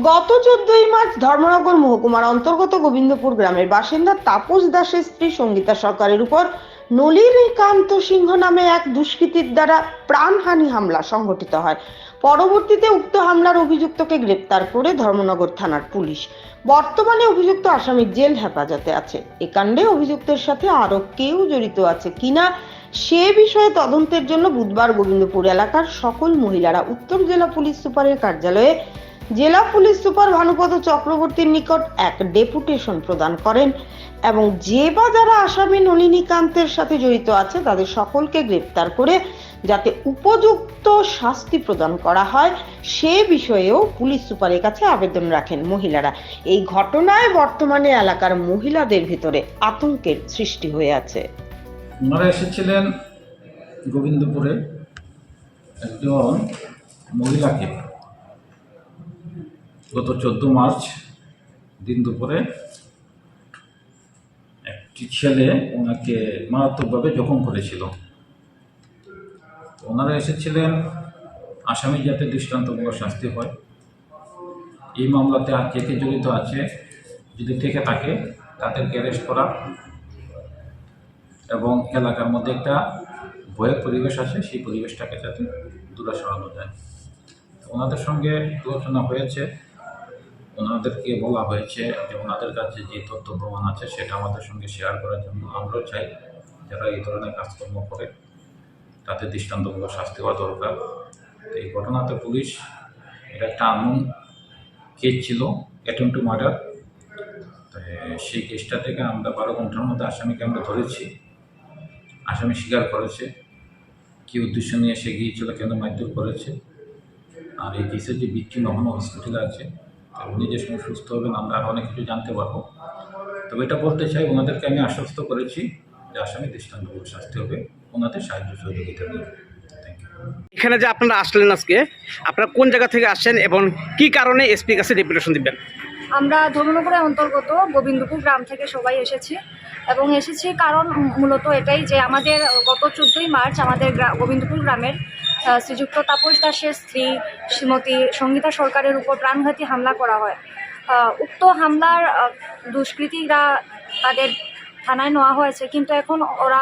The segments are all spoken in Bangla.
গত 14ই মার্চ ধর্মনগর মহকুমার অন্তর্গত গোবিন্দপুর গ্রামের বাসিন্দা তাপস দাসের স্ত্রী সঙ্গীতা সরকারের উপর নলিনীকান্ত সিংহ নামে এক দুষ্কৃতীর দ্বারা প্রাণহানি হামলা সংঘটিত হয়। পরবর্তীতে উক্ত হামলার অভিযুক্তকে গ্রেপ্তার করে ধর্মনগর থানার পুলিশ। বর্তমানে অভিযুক্ত আসামি জেল হেফাজতে আছে। এ কাণ্ডে অভিযুক্তের সাথে আরো কেউ জড়িত আছে কিনা সে বিষয়ে তদন্তের জন্য বুধবার গোবিন্দপুর এলাকার সকল মহিলারা উত্তর জেলা পুলিশ সুপারের কার্যালয়ে জেলা পুলিশ সুপার ভানুপদ চক্রবর্তীর নিকট এক ডেপুটেশন প্রদান করেন এবং যে বা যারা আসামি নলিনীকান্তের সাথে জড়িত আছে তাদের সকলকে গ্রেপ্তার করে যাতে উপযুক্ত শাস্তি প্রদান করা হয় সে বিষয়েও পুলিশ সুপারের কাছে আবেদন রাখেন মহিলারা। এই ঘটনায় বর্তমানে এলাকার মহিলাদের ভিতরে আতঙ্কের সৃষ্টি হয়ে আছে। ওনারা এসেছিলেন গোবিন্দপুরে একজন মহিলাকে গত 14 মার্চ দিন দুপুরে একটি ছেলে ওনাকে মারাত্মকভাবে জখম করেছিল। ওনারা এসেছিলেন আসামি যাতে দৃষ্টান্তমূলক শাস্তি হয়, এই মামলাতে আর কে কে জড়িত আছে যদি থেকে থাকে তাদেরকে অ্যারেস্ট করা এবং এলাকার মধ্যে একটা ভয়ের পরিবেশ আছে, সেই পরিবেশটাকে যাতে দূরে সরানো যায়। ওনাদের সঙ্গে আলোচনা হয়েছে, ওনাদেরকে বলা হয়েছে যে ওনাদের কাছে যে তথ্য প্রমাণ আছে সেটা আমাদের সঙ্গে শেয়ার করার জন্য। আমরাও চাই যারা এই ধরনের কাজকর্ম করে তাদের দৃষ্টান্তমূলক শাস্তি হওয়া দরকার। তো এই ঘটনাতে পুলিশ এটা একটা আননোন কেস ছিল, অ্যাটেম্পট টু মার্ডার। তো সেই কেসটা থেকে আমরা 12 ঘন্টার মধ্যে আসামিকে আমরা ধরেছি। আসামি স্বীকার করেছে কী উদ্দেশ্য নিয়ে সে গিয়েছিল, কেন মারধর করেছে। আর এই কেসের যে ভিকটিম এখনও হসপিটালে আছে, উনি যে সময় সুস্থ হবেন আমরা আর অনেক কিছু জানতে পারবো। তবে এটা বলতে চাই, ওনাদেরকে আমি আশ্বস্ত করেছি যে আসামি দৃষ্টান্তমূলক শাস্তি হবে, ওনাদের সাহায্য সহযোগিতা দেবে। এখানে যে আপনারা আসলেন আজকে, আপনারা কোন জায়গা থেকে আসছেন এবং কি কারণে এসপির কাছে ডেপুটেশন দিবেন? আমরা ধর্মনগরের অন্তর্গত গোবিন্দপুর গ্রাম থেকে সবাই এসেছি এবং এসেছি কারণ মূলত এটাই যে আমাদের গত 14ই মার্চ আমাদের গোবিন্দপুর গ্রামের শ্রীযুক্ত তাপস দাসের স্ত্রী শ্রীমতী সঙ্গীতা সরকারের উপর প্রাণঘাতী হামলা করা হয়। উক্ত হামলার দুষ্কৃতীরা তাদের থানায় নেওয়া হয়েছে, কিন্তু এখন ওরা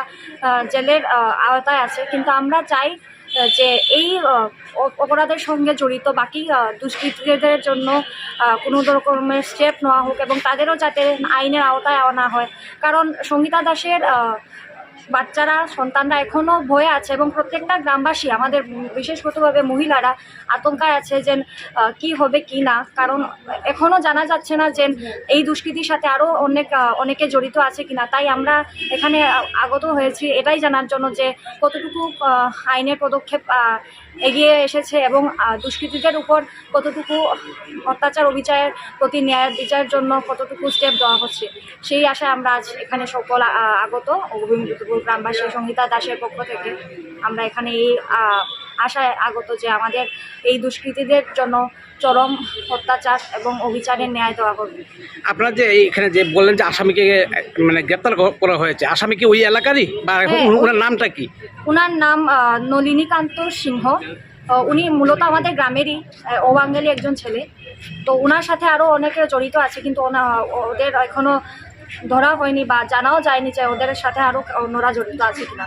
জেলের আওতায় আছে। কিন্তু আমরা চাই যে এই অপরাধের সঙ্গে জড়িত বাকি দুষ্কৃতীদের জন্য কোনো রকমের স্টেপ নেওয়া হোক এবং তাদেরও যাতে আইনের আওতায় আনা হয়। কারণ সঙ্গীতা দাসের বাচ্চারা সন্তানরা এখনও ভয়ে আছে এবং প্রত্যেকটা গ্রামবাসী আমাদের বিশেষগতভাবে মহিলারা আতঙ্কায় আছে যে কি হবে কি না। কারণ এখনও জানা যাচ্ছে না যে এই দুষ্কৃতির সাথে আরও অনেকে জড়িত আছে কিনা। তাই আমরা এখানে আগত হয়েছি এটাই জানার জন্য যে কতটুকু আইনের পদক্ষেপ এগিয়ে এসেছে এবং দুষ্কৃতীদের উপর কতটুকু অত্যাচার অবিচারের প্রতি ন্যায় বিচারের জন্য কতটুকু স্টেপ দেওয়া হচ্ছে, সেই আশায় আমরা আজ এখানে সকল আগত গোবিন্দপুর গ্রামবাসী সঙ্গীতা দাসের পক্ষ থেকে আমরা এখানে এই আশায় আগত যে আমাদের এই দুষ্কৃতীদের জন্য চরম অত্যাচার এবং অবিচারের ন্যায় দেওয়া হবে। আপনারা যে এখানে যে বললেন যে আসামিকে মানে গ্রেপ্তার করা হয়েছে, আসামি কি ওই এলাকারই বা ওনার নামটা কি? ওনার নাম নলিনীকান্ত সিংহ। উনি মূলত আমাদের গ্রামেরই অবাঙালি একজন ছেলে। তো ওনার সাথে আরও অনেকে জড়িত আছে, কিন্তু ওদের এখনও ধরা হয়নি বা জানাও যায়নি যে ওদের সাথে আরও অন্যরা জড়িত আছে কিনা।